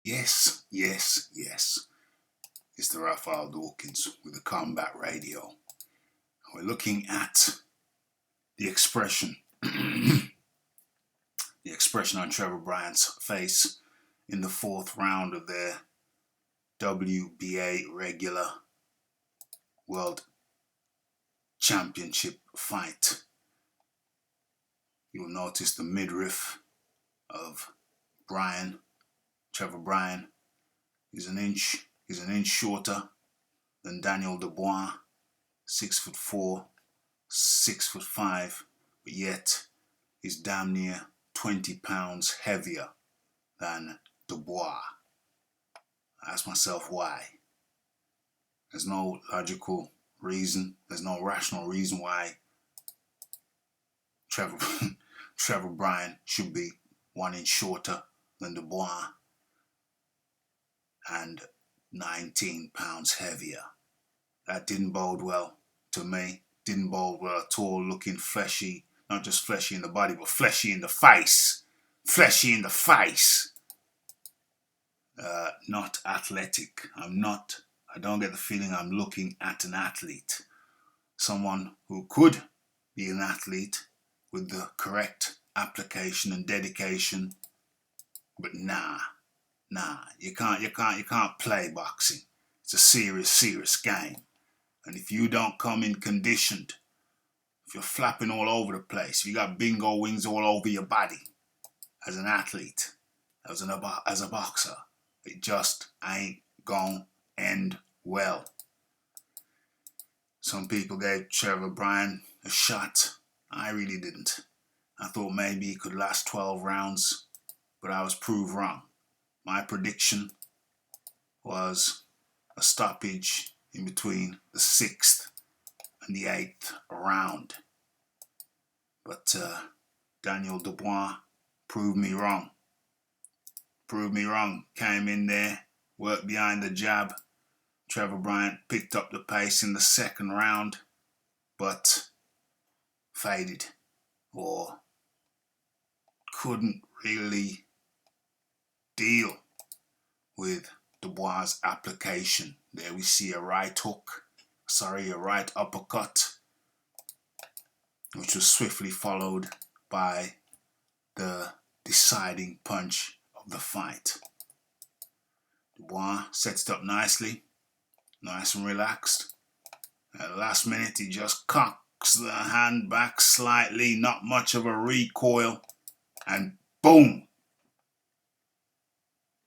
Yes, yes, yes. It's the Raphael Dawkins with the Combat Radio. We're looking at the expression, the expression on Trevor Bryan's face in the fourth round of their WBA regular World Championship fight. You'll notice the midriff of Trevor Bryan, is an inch shorter than Daniel Dubois, 6'4", 6'5", but yet is damn near 20 pounds heavier than Dubois. I ask myself why. There's no logical reason, there's no rational reason why Trevor Bryan should be 1 inch shorter than Dubois and 19 pounds heavier. That didn't bode well to me. Didn't bode well at all. Looking fleshy, not just fleshy in the body, but fleshy in the face. Fleshy in the face. Not athletic. I don't get the feeling I'm looking at an athlete. Someone who could be an athlete with the correct application and dedication. But nah, you can't play boxing. It's a serious game. And if you don't come in conditioned, if you're flapping all over the place, if you got bingo wings all over your body as an athlete, as a boxer, it just ain't gonna end well. Some people gave Trevor Bryan a shot. I really didn't. I thought maybe he could last 12 rounds, but I was proved wrong. My prediction was a stoppage in between the 6th and the 8th round. But Daniel Dubois proved me wrong. Came in there, worked behind the jab. Trevor Bryan picked up the pace in the second round, but faded or couldn't really deal with Dubois' application. There we see a right uppercut, which was swiftly followed by the deciding punch of the fight. Dubois sets it up nicely, nice and relaxed. At the last minute, he just cocks the hand back slightly, not much of a recoil, and boom!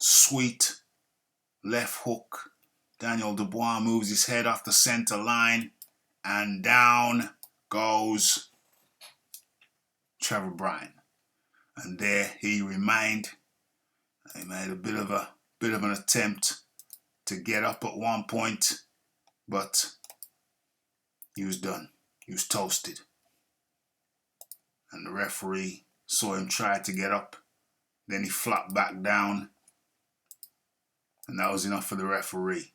Sweet left hook. Daniel Dubois moves his head off the center line, and down goes Trevor Bryan. And there he remained. He made a bit of an attempt to get up at one point, but he was done. He was toasted. And the referee saw him try to get up. Then he flopped back down. And that was enough for the referee.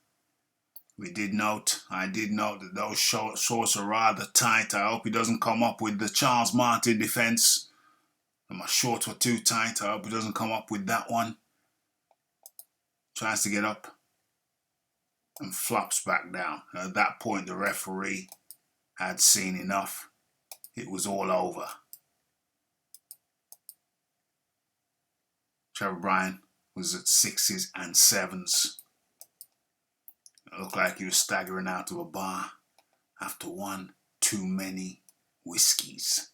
I did note that those shorts are rather tight. I hope he doesn't come up with the Charles Martin defense. And my shorts were too tight. I hope he doesn't come up with that one. Tries to get up and flops back down. And at that point, the referee had seen enough. It was all over. Trevor Bryan was at 6s and 7s. It looked like he was staggering out of a bar after one too many whiskeys.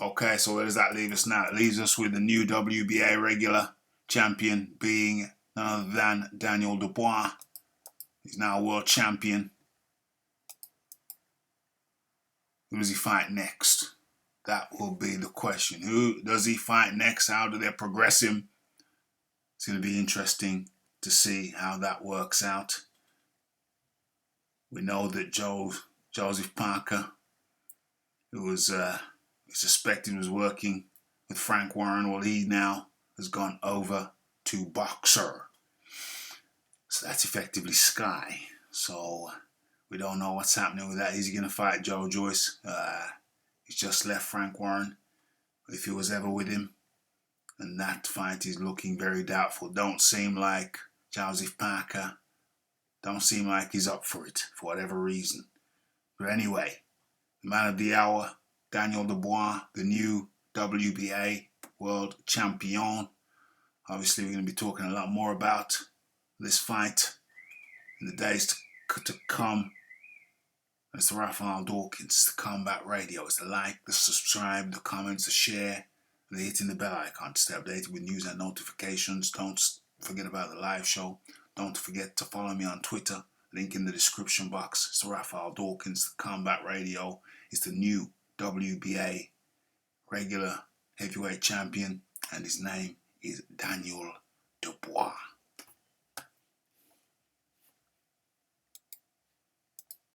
Okay, so where does that leave us now? It leaves us with the new WBA regular champion being none other than Daniel Dubois. He's now world champion. Who does he fight next? That will be the question. Who does he fight next? How do they progress him? It's going to be interesting to see how that works out. We know that Joseph Parker, who was suspected was working with Frank Warren, well, he now has gone over to Boxer. So that's effectively Sky. So we don't know what's happening with that. Is he going to fight Joe Joyce? He's just left Frank Warren. If he was ever with him, and that fight is looking very doubtful. Don't seem like Joseph Parker, don't seem like he's up for it for whatever reason. But anyway, the man of the hour, Daniel Dubois, the new WBA world champion. Obviously, we're going to be talking a lot more about this fight in the days to come. It's the Raphael Dawkins, the Combat Radio. It's the like, the subscribe, the comments, the share, and the hitting the bell icon to stay updated with news and notifications. Don't forget about the live show. Don't forget to follow me on Twitter. Link in the description box. It's the Raphael Dawkins, the Combat Radio. It's the new WBA regular heavyweight champion, and his name is Daniel Dubois.